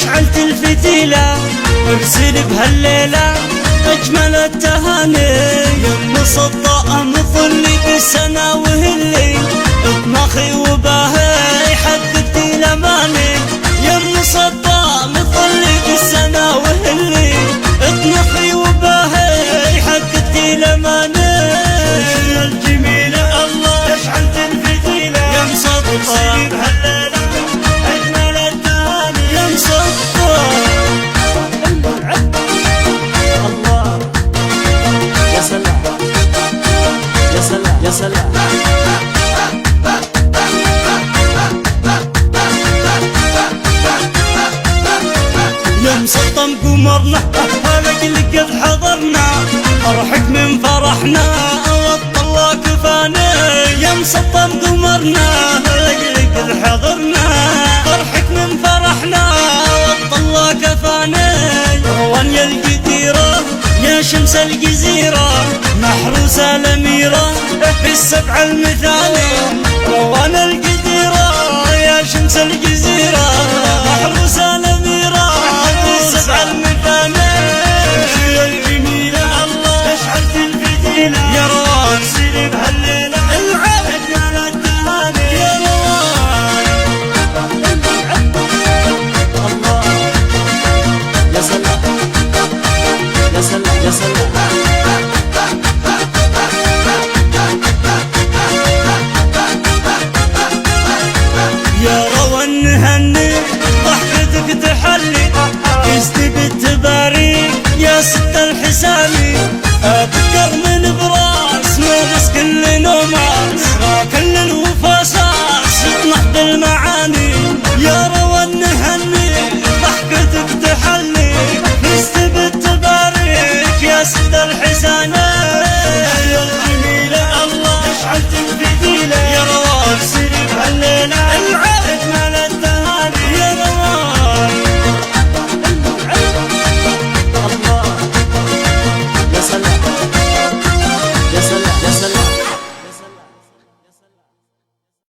أشعلت الفتيلة ارسل بهالليلة أجمل التهاني. يم صداء مطلي بالسنة وهلي اطمخي وباهي حققتي لماني. يم صداء مطلي بالسنة وهلي اطمخي وباهي حققتي لماني. الجميلة الله أشعلت الفتيلة يم صداء بهالليلة أجمل التهاني. يم صداء يا سلام يا سلام يا سلام. يا مسطم قمرنا لك قد حضرنا فرحك من فرحنا والله كفانا. يا مسطم قمرنا لك قد حضرنا فرحك من فرحنا والله كفانا. روان يا القديرة يا شمس الجزيرة محروسة الأميرة في السبع المثالي. روان القديرة يا شمس الجزيرة محروسة الأميرة في السبع المثالي. يا الجميلة الله أشعلت الفتيلة يا روان سيري بهالليلة العب أجمل التهاني. يا روان الله يا سلام يا سلام يا سلام. يا روان نهني ضحكتك تحلي كذتي بالتباريك يا ست الحسامي.